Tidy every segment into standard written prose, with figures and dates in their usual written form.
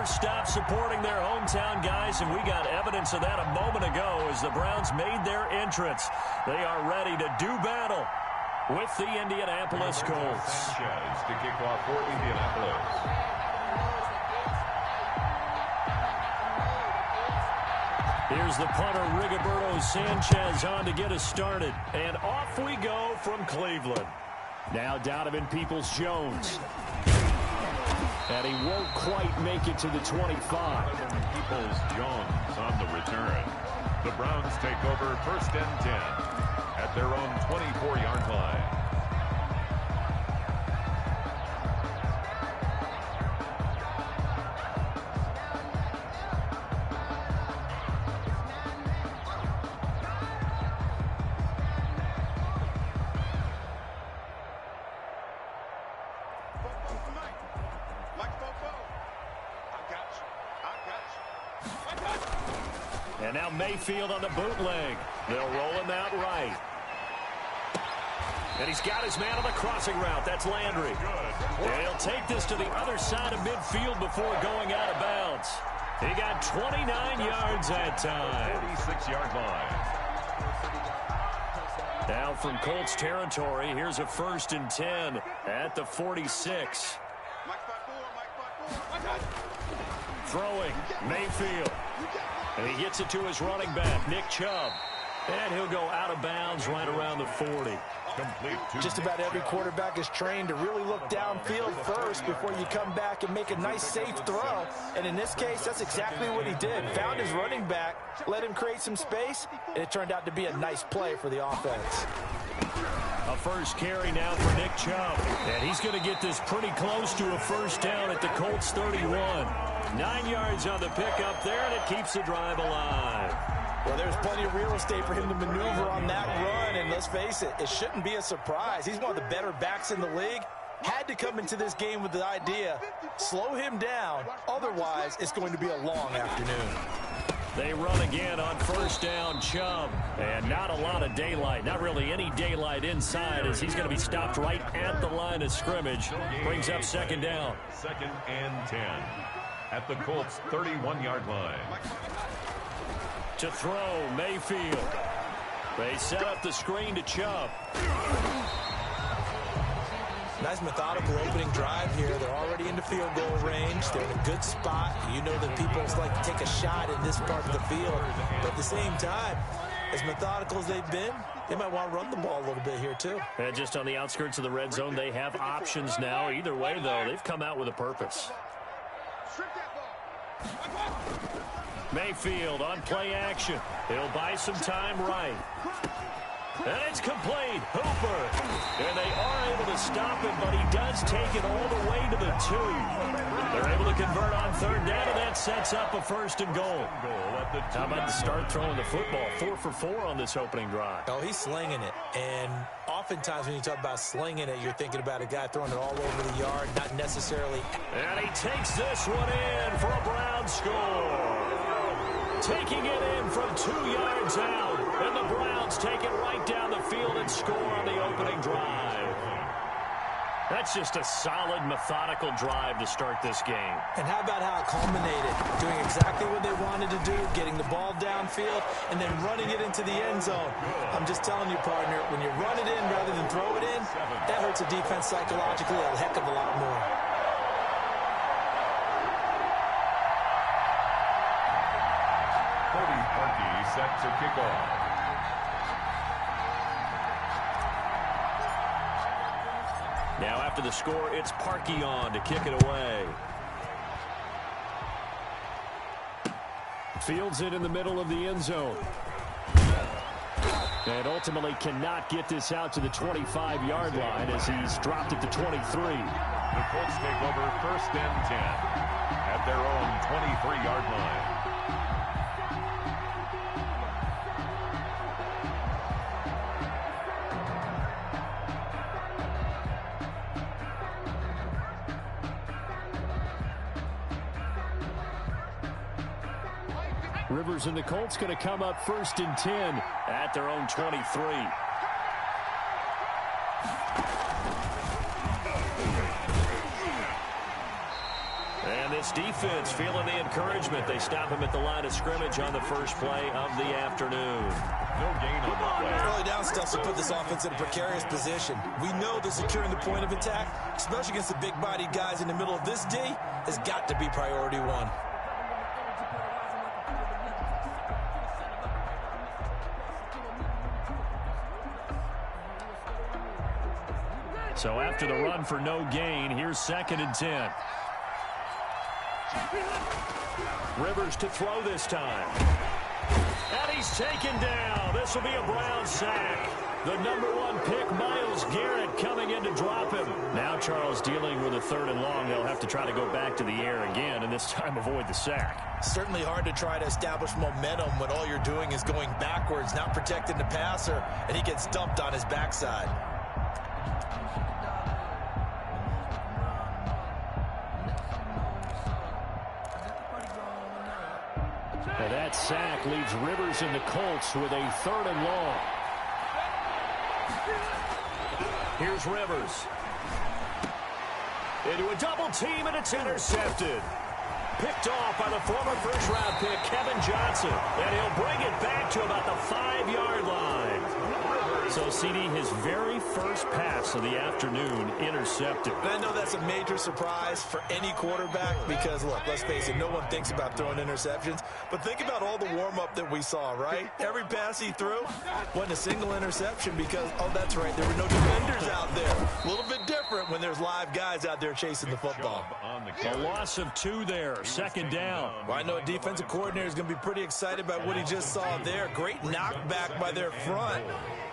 stopped supporting their hometown guys, and we got evidence of that a moment ago as the Browns made their entrance. They are ready to do battle with the Indianapolis Colts. Sanchez to kick off for Indianapolis. Here's the punter, Rigoberto Sanchez, on to get us started. And off we go from Cleveland. Now Donovan Peoples-Jones. And he won't quite make it to the 25. Peoples-Jones on the return. The Browns take over 1st and 10 at their own 24-yard line. And now Mayfield on the bootleg. They'll roll him out right. And he's got his man on the crossing route. That's Landry. And he'll take this to the other side of midfield before going out of bounds. He got 29 yards that time. 46-yard line. Now from Colts territory, here's a 1st and 10 at the 46. Throwing, Mayfield. And he gets it to his running back, Nick Chubb. And he'll go out of bounds right around the 40. Just about every quarterback is trained to really look downfield first before you come back and make a nice, safe throw. And in this case, that's exactly what he did. Found his running back, let him create some space, and it turned out to be a nice play for the offense. A first carry now for Nick Chubb. And he's going to get this pretty close to a 1st down at the Colts 31. 9 yards on the pickup there, and it keeps the drive alive. Well, there's plenty of real estate for him to maneuver on that run, and let's face it, it shouldn't be a surprise. He's one of the better backs in the league. Had to come into this game with the idea, slow him down, otherwise it's going to be a long afternoon. They run again on 1st down, Chubb. And not a lot of daylight, not really any daylight inside, as he's going to be stopped right at the line of scrimmage. Brings up 2nd down. 2nd and 10 at the Colts 31-yard line. To throw, Mayfield. They set up the screen to Chubb. Nice methodical opening drive here. They're already into field goal range. They're in a good spot. You know that people like to take a shot in this part of the field. But at the same time, as methodical as they've been, they might want to run the ball a little bit here too. And just on the outskirts of the red zone, they have options now. Either way, though, they've come out with a purpose. Mayfield on play action. He'll buy some time right. And it's complete. Hooper. And they are able to stop him, but he does take it all the way to the 2. They're able to convert on 3rd down, and that sets up a 1st and goal. How about the start throwing the football? 4 for 4 on this opening drive. Oh, he's slinging it. And oftentimes when you talk about slinging it, you're thinking about a guy throwing it all over the yard, not necessarily. And he takes this one in for a Brown score. Taking it in from 2 yards out. And the Browns take it right down the field and score on the opening drive. That's just a solid, methodical drive to start this game. And how about how it culminated? Doing exactly what they wanted to do, getting the ball downfield, and then running it into the end zone. I'm just telling you, partner, when you run it in rather than throw it in, that hurts a defense psychologically a heck of a lot more. Cody Parkey set to kick off. Now after the score, it's Parkey on to kick it away. Fields it in the middle of the end zone. And ultimately cannot get this out to the 25-yard line as he's dropped it to 23. The Colts take over 1st and 10 at their own 23-yard line. Rivers and the Colts going to come up 1st and 10 at their own 23. And This defense feeling the encouragement. They stop him at the line of scrimmage on the first play of the afternoon. No gain on the play. Early down stuff to put this offense in a precarious position. We know that securing the point of attack, especially against the big-bodied guys in the middle of this D, has got to be priority one. So after the run for no gain, here's 2nd and 10. Rivers to throw this time. And he's taken down. This will be a Brown sack. The #1 pick, Myles Garrett, coming in to drop him. Now Charles dealing with a 3rd and long. They'll have to try to go back to the air again, and this time avoid the sack. Certainly hard to try to establish momentum when all you're doing is going backwards, not protecting the passer, and he gets dumped on his backside. And that sack leaves Rivers and the Colts with a 3rd and long. Here's Rivers. Into a double team, and it's intercepted. Picked off by the former first-round pick, Kevin Johnson. And he'll bring it back to about the 5-yard line. So, CD, his very first pass of the afternoon intercepted. And I know that's a major surprise for any quarterback because, look, let's face it, no one thinks about throwing interceptions. But think about all the warm-up that we saw, right? Every pass he threw wasn't a single interception because, oh, that's right, there were no defenders out there. A little bit different when there's live guys out there chasing the football. A loss of 2 there, 2nd down. Well, I know a defensive coordinator is going to be pretty excited about what he just saw there. Great knockback by their front.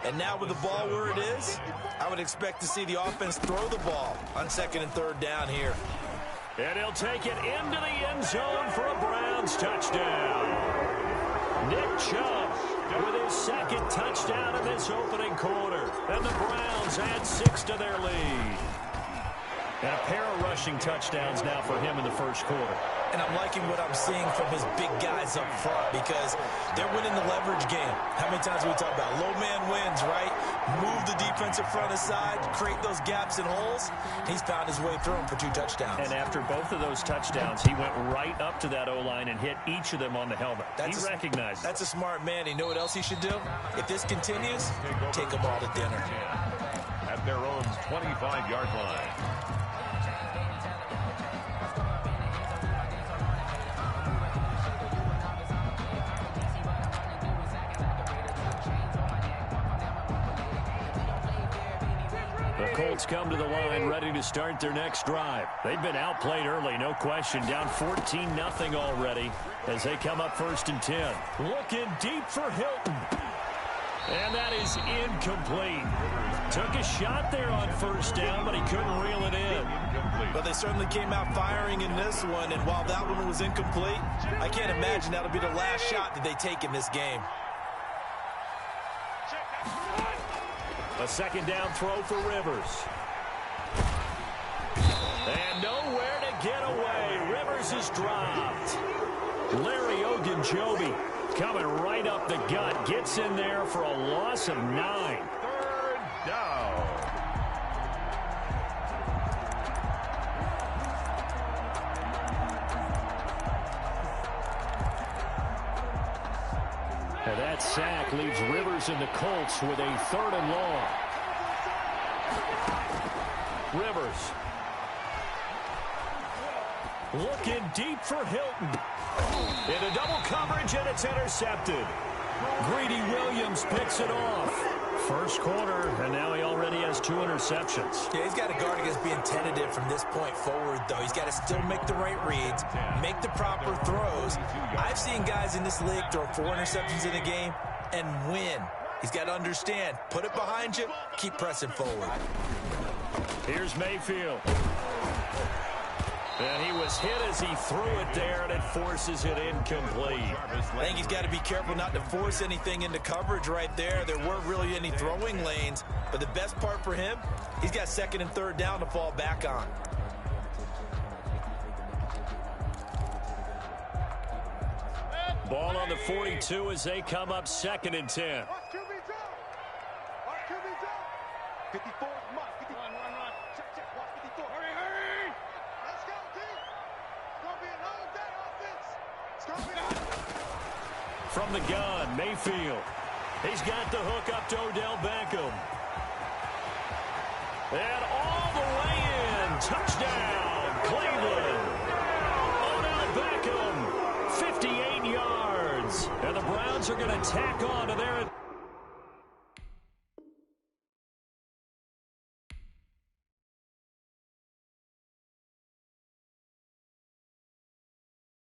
And now with the ball where it is, I would expect to see the offense throw the ball on 2nd and 3rd down here. And he'll take it into the end zone for a Browns touchdown. Nick Chubb with his 2nd touchdown in this opening quarter. And the Browns add 6 to their lead. And a pair of rushing touchdowns now for him in the first quarter. And I'm liking what I'm seeing from his big guys up front because they're winning the leverage game. How many times do we talk about low man wins, right? Move the defensive front aside, create those gaps and holes. He's found his way through them for 2 touchdowns. And after both of those touchdowns, he went right up to that O-line and hit each of them on the helmet. He recognized it. That's a smart man. You know what else he should do? If this continues, take them all to dinner. At their own 25-yard line. The Colts come to the line ready to start their next drive. They've been outplayed early, no question. Down 14-0 already as they come up 1st and 10. Looking deep for Hilton. And that is incomplete. Took a shot there on 1st down, but he couldn't reel it in. But they certainly came out firing in this one, and while that one was incomplete, I can't imagine that'll be the last shot that they take in this game. A 2nd down throw for Rivers. And nowhere to get away. Rivers is dropped. Larry Ogunjobi coming right up the gut. Gets in there for a loss of 9. 3rd down. And that sack leaves Rivers and the Colts with a 3rd and long. Rivers. Looking deep for Hilton. Into double coverage, and it's intercepted. Greedy Williams picks it off. First quarter, and now he already has 2 interceptions. Yeah, he's got to guard against being tentative from this point forward, though. He's got to still make the right reads, make the proper throws. I've seen guys in this league throw 4 interceptions in a game and win. He's got to understand, put it behind you, keep pressing forward. Here's Mayfield. And he was hit as he threw it there, and it forces it incomplete. I think he's got to be careful not to force anything into coverage right there. There weren't really any throwing lanes, but the best part for him, he's got 2nd and 3rd down to fall back on. Ball on the 42 as they come up 2nd and 10. 54, run. Check, watch 54. Hurry. Let's go, team. From the gun, Mayfield. He's got the hook up to Odell Beckham. And all the way in. Touchdown, Cleveland. Odell Beckham, 58 yards. And the Browns are going to tack on to their